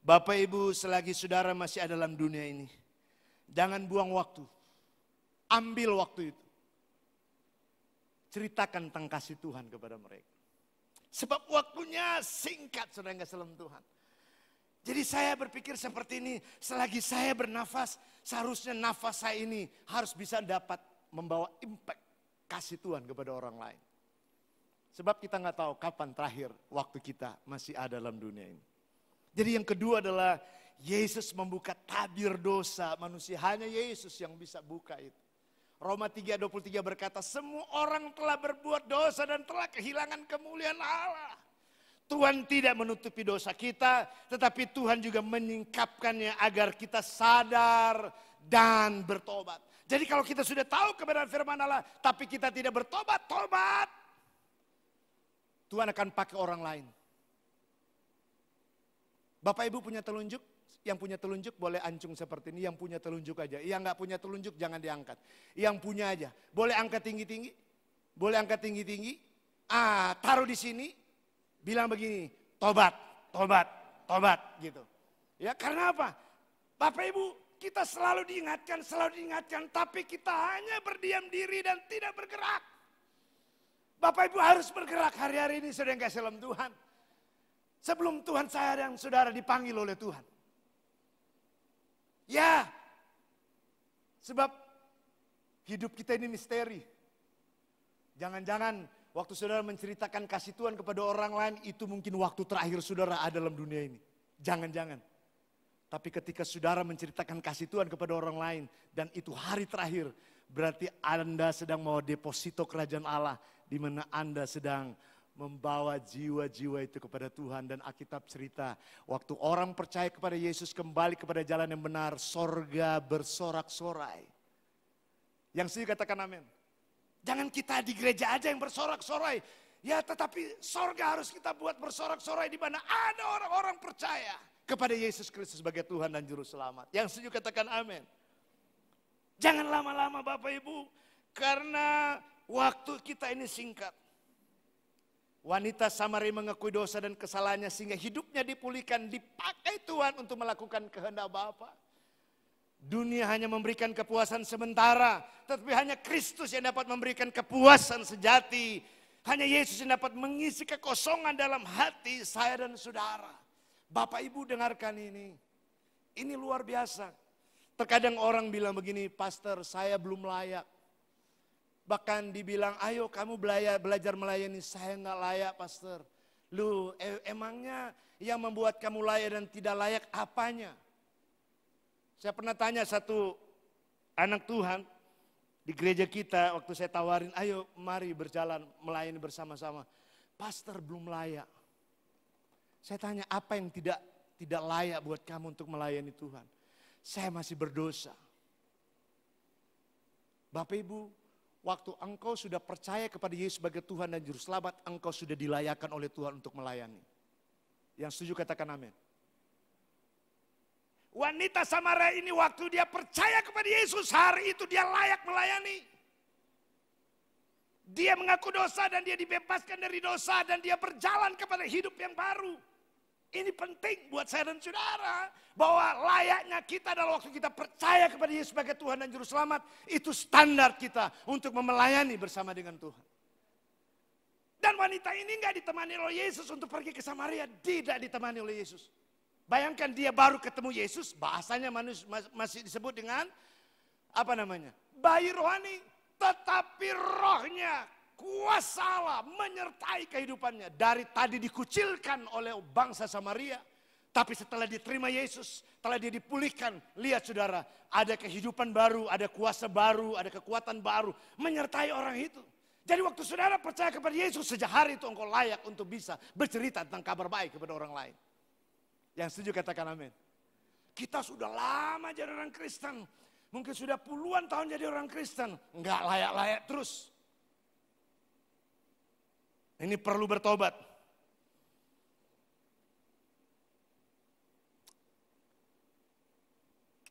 Bapak Ibu, selagi saudara masih ada dalam dunia ini. Jangan buang waktu. Ambil waktu itu. Ceritakan tentang kasih Tuhan kepada mereka. Sebab waktunya singkat saudara yang kasih dalam Tuhan. Jadi saya berpikir seperti ini, selagi saya bernafas, seharusnya nafas saya ini harus bisa dapat membawa impact kasih Tuhan kepada orang lain. Sebab kita nggak tahu kapan terakhir waktu kita masih ada dalam dunia ini. Jadi yang kedua adalah Yesus membuka tabir dosa manusia, hanya Yesus yang bisa buka itu. Roma 3:23 berkata, semua orang telah berbuat dosa dan telah kehilangan kemuliaan Allah. Tuhan tidak menutupi dosa kita, tetapi Tuhan juga menyingkapkannya agar kita sadar dan bertobat. Jadi kalau kita sudah tahu kebenaran firman Allah, tapi kita tidak bertobat, tobat. Tuhan akan pakai orang lain. Bapak Ibu punya telunjuk? Yang punya telunjuk boleh ancung seperti ini, yang punya telunjuk aja. Yang nggak punya telunjuk jangan diangkat. Yang punya aja. Boleh angkat tinggi-tinggi? Boleh angkat tinggi-tinggi? Taruh di sini. Bilang begini, tobat, tobat, tobat gitu. Ya karena apa? Bapak Ibu, kita selalu diingatkan, tapi kita hanya berdiam diri dan tidak bergerak. Bapak Ibu harus bergerak hari-hari ini saudara yang kasih dalam Tuhan. Sebelum Tuhan saya dan saudara dipanggil oleh Tuhan. Ya, sebab hidup kita ini misteri. Jangan-jangan waktu saudara menceritakan kasih Tuhan kepada orang lain, itu mungkin waktu terakhir saudara ada dalam dunia ini. Jangan-jangan. Tapi ketika saudara menceritakan kasih Tuhan kepada orang lain, dan itu hari terakhir, berarti Anda sedang membawa deposito kerajaan Allah, di mana Anda sedang membawa jiwa-jiwa itu kepada Tuhan. Dan Alkitab cerita, waktu orang percaya kepada Yesus kembali kepada jalan yang benar, sorga bersorak-sorai. Yang setuju katakan amin. Jangan kita di gereja aja yang bersorak-sorai. Ya tetapi sorga harus kita buat bersorak-sorai di mana ada orang-orang percaya kepada Yesus Kristus sebagai Tuhan dan Juru Selamat. Yang setuju katakan amin. Jangan lama-lama Bapak Ibu, karena waktu kita ini singkat. Wanita Samaria mengakui dosa dan kesalahannya sehingga hidupnya dipulihkan, dipakai Tuhan untuk melakukan kehendak Bapa. Dunia hanya memberikan kepuasan sementara, tetapi hanya Kristus yang dapat memberikan kepuasan sejati. Hanya Yesus yang dapat mengisi kekosongan dalam hati saya dan saudara. Bapak Ibu dengarkan ini. Ini luar biasa. Terkadang orang bilang begini, pastor saya belum layak. Bahkan dibilang, ayo kamu belajar melayani. Saya nggak layak pastor. Lu emangnya yang membuat kamu layak dan tidak layak apanya? Saya pernah tanya satu anak Tuhan di gereja kita, waktu saya tawarin, ayo mari berjalan melayani bersama-sama. Pastor belum layak. Saya tanya, apa yang tidak layak buat kamu untuk melayani Tuhan? Saya masih berdosa. Bapak Ibu, waktu engkau sudah percaya kepada Yesus sebagai Tuhan dan Juru Selamat, engkau sudah dilayakkan oleh Tuhan untuk melayani. Yang setuju katakan amin. Wanita Samaria ini waktu dia percaya kepada Yesus, hari itu dia layak melayani. Dia mengaku dosa dan dia dibebaskan dari dosa dan dia berjalan kepada hidup yang baru. Ini penting buat saya dan saudara, bahwa layaknya kita adalah waktu kita percaya kepada Yesus sebagai Tuhan dan Juru Selamat, itu standar kita untuk melayani bersama dengan Tuhan. Dan wanita ini nggak ditemani oleh Yesus untuk pergi ke Samaria, tidak ditemani oleh Yesus. Bayangkan dia baru ketemu Yesus, bahasanya masih disebut dengan bayi rohani, tetapi rohnya, kuasa Allah menyertai kehidupannya. Dari tadi dikucilkan oleh bangsa Samaria, tapi setelah diterima Yesus, setelah dia dipulihkan, lihat saudara, ada kehidupan baru, ada kuasa baru, ada kekuatan baru menyertai orang itu. Jadi waktu saudara percaya kepada Yesus, sejak hari itu engkau layak untuk bisa bercerita tentang kabar baik kepada orang lain. Yang setuju katakan amin. Kita sudah lama jadi orang Kristen. Mungkin sudah puluhan tahun jadi orang Kristen. Enggak layak-layak terus. Ini perlu bertobat.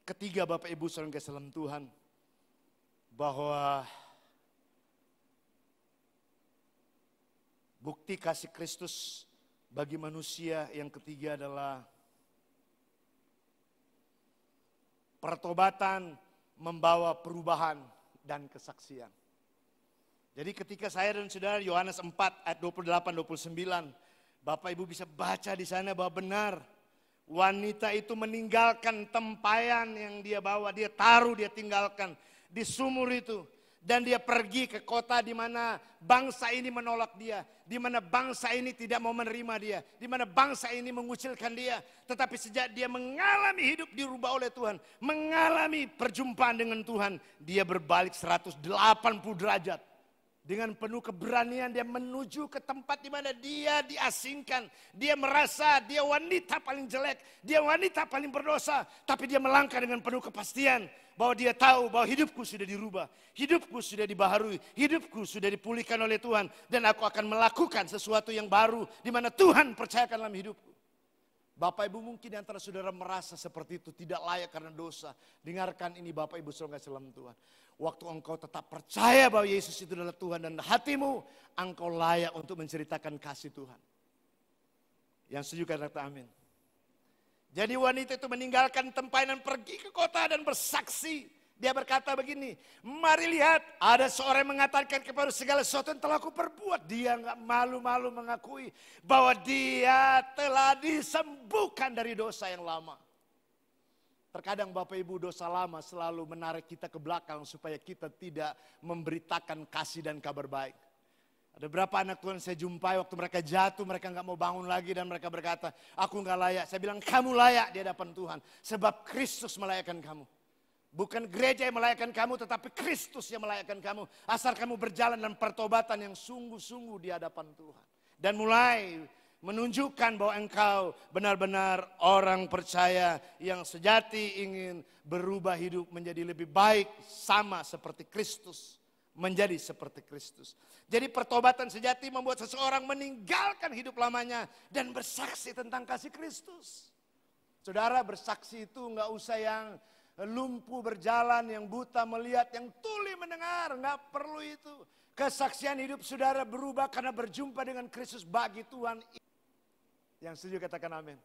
Ketiga, Bapak Ibu saudara kasih dalam Tuhan, bahwa bukti kasih Kristus bagi manusia yang ketiga adalah pertobatan membawa perubahan dan kesaksian. Jadi ketika saya dan saudara Yohanes 4 ayat 28-29, Bapak Ibu bisa baca di sana bahwa benar wanita itu meninggalkan tempayan yang dia bawa, dia taruh, dia tinggalkan di sumur itu. Dan dia pergi ke kota di mana bangsa ini menolak dia. Di mana bangsa ini tidak mau menerima dia. Di mana bangsa ini mengucilkan dia. Tetapi sejak dia mengalami hidup dirubah oleh Tuhan. Mengalami perjumpaan dengan Tuhan. Dia berbalik 180 derajat. Dengan penuh keberanian dia menuju ke tempat di mana dia diasingkan. Dia merasa dia wanita paling jelek. Dia wanita paling berdosa. Tapi dia melangkah dengan penuh kepastian. Bahwa dia tahu bahwa hidupku sudah dirubah. Hidupku sudah dibaharui. Hidupku sudah dipulihkan oleh Tuhan. Dan aku akan melakukan sesuatu yang baru. Di mana Tuhan percayakan dalam hidupku. Bapak Ibu mungkin di antara saudara merasa seperti itu. Tidak layak karena dosa. Dengarkan ini Bapak Ibu saudara dalam Tuhan. Waktu engkau tetap percaya bahwa Yesus itu adalah Tuhan. Dan hatimu engkau layak untuk menceritakan kasih Tuhan. Yang setuju kata amin. Jadi wanita itu meninggalkan tempayan dan pergi ke kota dan bersaksi. Dia berkata begini, mari lihat ada seorang yang mengatakan kepada segala sesuatu yang telah aku perbuat. Dia nggak malu-malu mengakui bahwa dia telah disembuhkan dari dosa yang lama. Terkadang Bapak Ibu dosa lama selalu menarik kita ke belakang supaya kita tidak memberitakan kasih dan kabar baik. Ada berapa anak Tuhan saya jumpai waktu mereka jatuh, mereka nggak mau bangun lagi dan mereka berkata, aku nggak layak. Saya bilang kamu layak di hadapan Tuhan, sebab Kristus melayakkan kamu. Bukan gereja yang melayakkan kamu, tetapi Kristus yang melayakkan kamu. Asal kamu berjalan dalam pertobatan yang sungguh-sungguh di hadapan Tuhan. Dan mulai menunjukkan bahwa engkau benar-benar orang percaya yang sejati ingin berubah hidup menjadi lebih baik sama seperti Kristus. Menjadi seperti Kristus. Jadi pertobatan sejati membuat seseorang meninggalkan hidup lamanya dan bersaksi tentang kasih Kristus. Saudara, bersaksi itu nggak usah yang lumpuh berjalan, yang buta melihat, yang tuli mendengar, nggak perlu itu. Kesaksian hidup saudara berubah karena berjumpa dengan Kristus bagi Tuhan. Yang setuju katakan amin.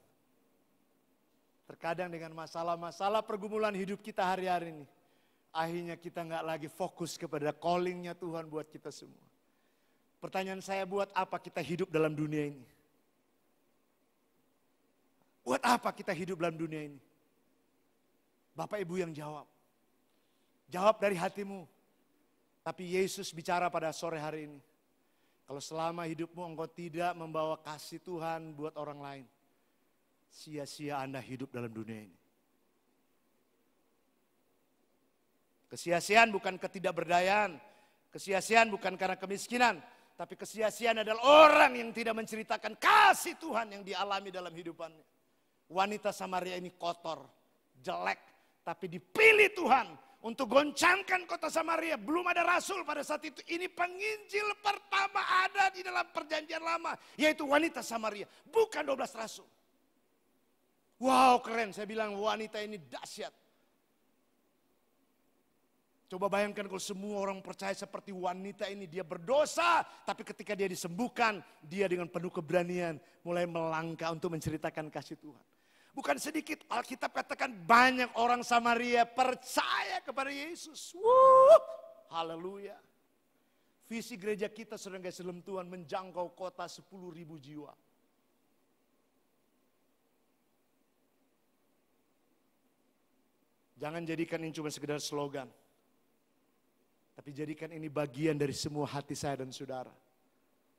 Terkadang dengan masalah-masalah pergumulan hidup kita hari-hari ini, akhirnya kita nggak lagi fokus kepada callingnya Tuhan buat kita semua. Pertanyaan saya, buat apa kita hidup dalam dunia ini? Buat apa kita hidup dalam dunia ini? Bapak Ibu yang jawab. Jawab dari hatimu. Tapi Yesus bicara pada sore hari ini. Kalau selama hidupmu engkau tidak membawa kasih Tuhan buat orang lain, sia-sia Anda hidup dalam dunia ini. Kesia-siaan bukan ketidakberdayaan. Kesia-siaan bukan karena kemiskinan. Tapi kesia-siaan adalah orang yang tidak menceritakan kasih Tuhan yang dialami dalam hidupannya. Wanita Samaria ini kotor, jelek. Tapi dipilih Tuhan untuk goncangkan kota Samaria. Belum ada rasul pada saat itu. Ini penginjil pertama ada di dalam perjanjian lama, yaitu wanita Samaria, bukan 12 rasul. Wow, keren, saya bilang wanita ini dahsyat. Coba bayangkan kalau semua orang percaya seperti wanita ini. Dia berdosa, tapi ketika dia disembuhkan, dia dengan penuh keberanian mulai melangkah untuk menceritakan kasih Tuhan. Bukan sedikit, Alkitab katakan banyak orang Samaria percaya kepada Yesus. Haleluya. Visi gereja kita, saudara kasih dalam Tuhan, menjangkau kota 10.000 jiwa. Jangan jadikan ini cuma sekedar slogan. Tapi jadikan ini bagian dari semua hati saya dan saudara.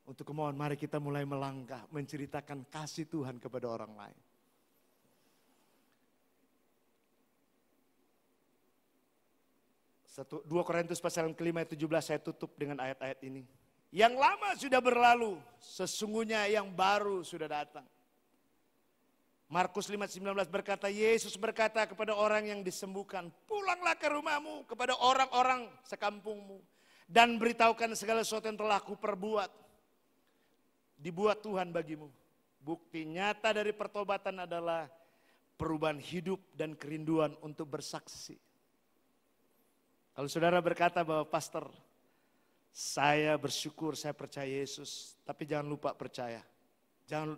Untuk kemauan, mari kita mulai melangkah, menceritakan kasih Tuhan kepada orang lain. 2 Korintus pasal yang kelima ayat 17, saya tutup dengan ayat-ayat ini. Yang lama sudah berlalu, sesungguhnya yang baru sudah datang. Markus 5:19 berkata, Yesus berkata kepada orang yang disembuhkan, pulanglah ke rumahmu kepada orang-orang sekampungmu dan beritahukan segala sesuatu yang telah kuperbuat. Dibuat Tuhan bagimu. Bukti nyata dari pertobatan adalah perubahan hidup dan kerinduan untuk bersaksi. Kalau saudara berkata bahwa pastor, saya bersyukur, saya percaya Yesus, tapi jangan lupa percaya.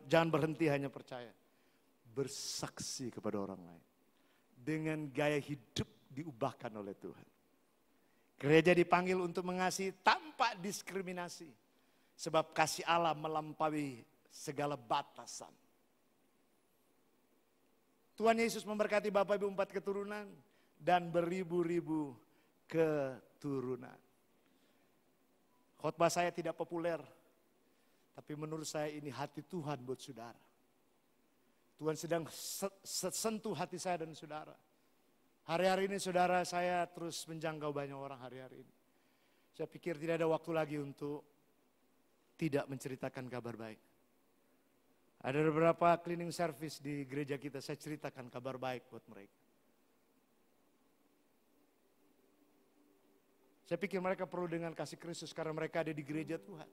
Jangan berhenti hanya percaya. Bersaksi kepada orang lain. Dengan gaya hidup diubahkan oleh Tuhan. Gereja dipanggil untuk mengasihi tanpa diskriminasi. Sebab kasih Allah melampaui segala batasan. Tuhan Yesus memberkati Bapak Ibu 4 keturunan dan beribu-ribu keturunan. Khotbah saya tidak populer, tapi menurut saya ini hati Tuhan buat saudara. Tuhan sedang sentuh hati saya dan saudara. Hari-hari ini saudara, saya terus menjangkau banyak orang hari-hari ini. Saya pikir tidak ada waktu lagi untuk tidak menceritakan kabar baik. Ada beberapa cleaning service di gereja kita, saya ceritakan kabar baik buat mereka. Saya pikir mereka perlu dengan kasih Kristus karena mereka ada di gereja Tuhan.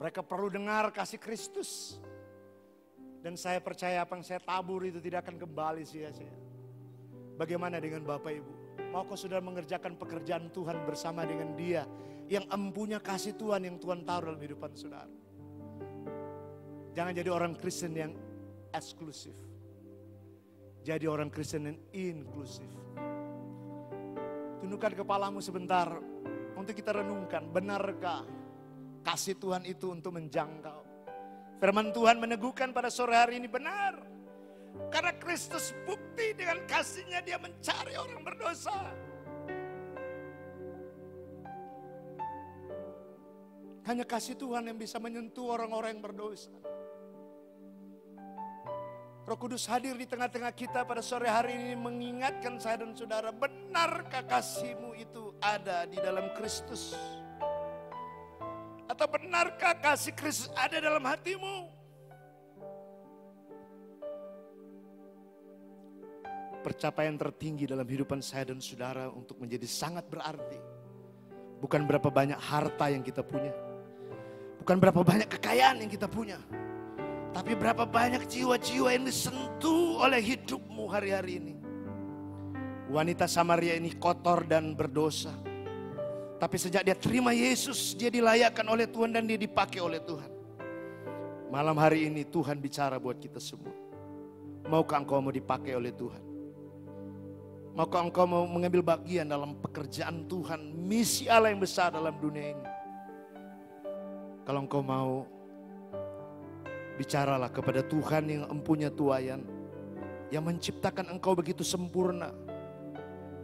Mereka perlu dengar kasih Kristus. Dan saya percaya apa yang saya tabur itu tidak akan kembali sia-sia. Bagaimana dengan Bapak Ibu? Maukah saudara mengerjakan pekerjaan Tuhan bersama dengan Dia yang empunya kasih Tuhan yang Tuhan taruh dalam kehidupan saudara? Jangan jadi orang Kristen yang eksklusif. Jadi orang Kristen yang inklusif. Tundukkan kepalamu sebentar untuk kita renungkan. Benarkah kasih Tuhan itu untuk menjangkau? Firman Tuhan meneguhkan pada sore hari ini benar. Karena Kristus bukti dengan kasihnya dia mencari orang berdosa. Hanya kasih Tuhan yang bisa menyentuh orang-orang yang berdosa. Roh Kudus hadir di tengah-tengah kita pada sore hari ini mengingatkan saya dan saudara. Benarkah kasih-Mu itu ada di dalam Kristus? Atau benarkah kasih Kristus ada dalam hatimu? Pencapaian tertinggi dalam kehidupan saya dan saudara untuk menjadi sangat berarti. Bukan berapa banyak harta yang kita punya. Bukan berapa banyak kekayaan yang kita punya. Tapi berapa banyak jiwa-jiwa yang disentuh oleh hidupmu hari-hari ini. Wanita Samaria ini kotor dan berdosa. Tapi sejak dia terima Yesus, dia dilayakkan oleh Tuhan dan dia dipakai oleh Tuhan. Malam hari ini Tuhan bicara buat kita semua. Maukah engkau mau dipakai oleh Tuhan? Maukah engkau mau mengambil bagian dalam pekerjaan Tuhan, misi Allah yang besar dalam dunia ini? Kalau engkau mau, bicaralah kepada Tuhan yang empunya tuayan, yang menciptakan engkau begitu sempurna.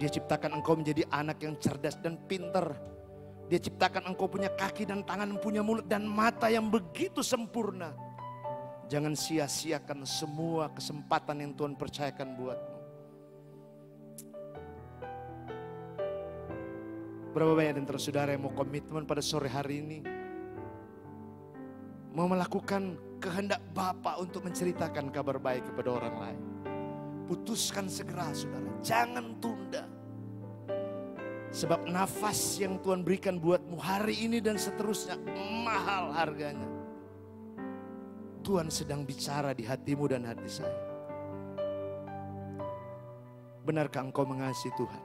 Dia ciptakan engkau menjadi anak yang cerdas dan pintar. Dia ciptakan engkau punya kaki dan tangan, punya mulut dan mata yang begitu sempurna. Jangan sia-siakan semua kesempatan yang Tuhan percayakan buatmu. Berapa banyak antara saudara yang mau komitmen pada sore hari ini? Mau melakukan kehendak Bapa untuk menceritakan kabar baik kepada orang lain. Putuskan segera saudara, jangan tunda. Sebab nafas yang Tuhan berikan buatmu hari ini dan seterusnya mahal harganya. Tuhan sedang bicara di hatimu dan hati saya. Benarkah engkau mengasihi Tuhan?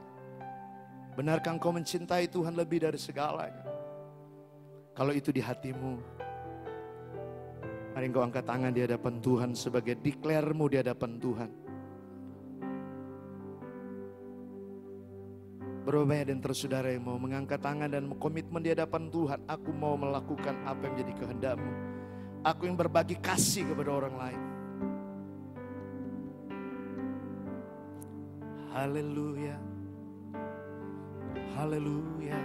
Benarkah engkau mencintai Tuhan lebih dari segalanya? Kalau itu di hatimu, mari engkau angkat tangan di hadapan Tuhan sebagai declare-mu di hadapan Tuhan. Berapa banyak dan saudara yang mau mengangkat tangan dan komitmen di hadapan Tuhan. Aku mau melakukan apa yang menjadi kehendak-Mu. Aku yang berbagi kasih kepada orang lain. Haleluya. Haleluya.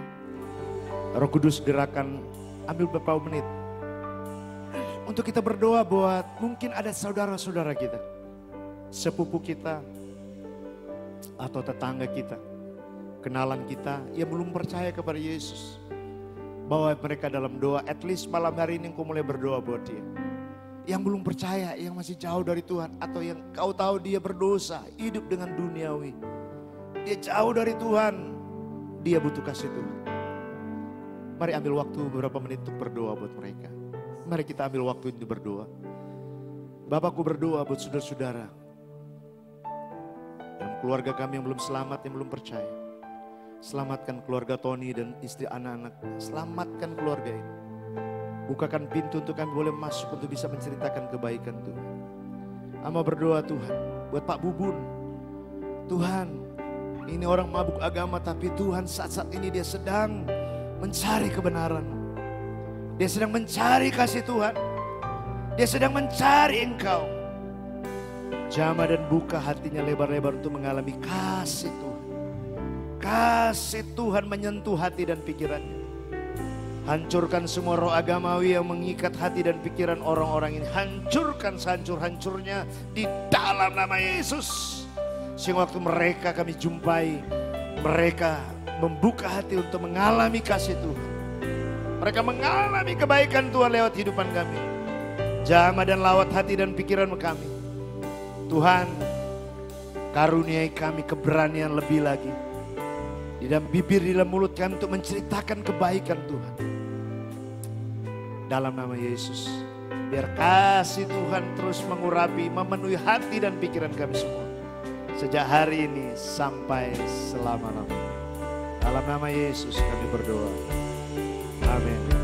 Roh Kudus gerakan, ambil beberapa menit. Untuk kita berdoa buat mungkin ada saudara-saudara kita. Sepupu kita. Atau tetangga kita. Kenalan kita yang belum percaya kepada Yesus. Bawa mereka dalam doa, at least malam hari ini engkau mulai berdoa buat dia. Yang belum percaya, yang masih jauh dari Tuhan. Atau yang kau tahu dia berdosa, hidup dengan duniawi. Dia jauh dari Tuhan, dia butuh kasih Tuhan. Mari ambil waktu beberapa menit untuk berdoa buat mereka. Mari kita ambil waktu untuk berdoa. Bapakku berdoa buat saudara-saudara. Dan keluarga kami yang belum selamat, yang belum percaya. Selamatkan keluarga Tony dan istri anak-anak. Selamatkan keluarga ini. Bukakan pintu untuk kami boleh masuk untuk bisa menceritakan kebaikan Tuhan. Hamba berdoa Tuhan buat Pak Bubun. Tuhan, ini orang mabuk agama tapi Tuhan saat-saat ini dia sedang mencari kebenaran. Dia sedang mencari kasih Tuhan. Dia sedang mencari Engkau. Jamah dan buka hatinya lebar-lebar untuk mengalami kasih Tuhan. Kasih Tuhan menyentuh hati dan pikirannya. Hancurkan semua roh agamawi yang mengikat hati dan pikiran orang-orang ini. Hancurkan sehancur-hancurnya di dalam nama Yesus. Sehingga waktu mereka kami jumpai, mereka membuka hati untuk mengalami kasih Tuhan. Mereka mengalami kebaikan Tuhan lewat hidupan kami. Jamah dan lawat hati dan pikiran kami. Tuhan, karuniai kami keberanian lebih lagi. Di dalam bibir, di dalam mulut kami untuk menceritakan kebaikan Tuhan. Dalam nama Yesus. Biar kasih Tuhan terus mengurapi, memenuhi hati dan pikiran kami semua. Sejak hari ini sampai selama-lamanya. Dalam nama Yesus kami berdoa. Amin.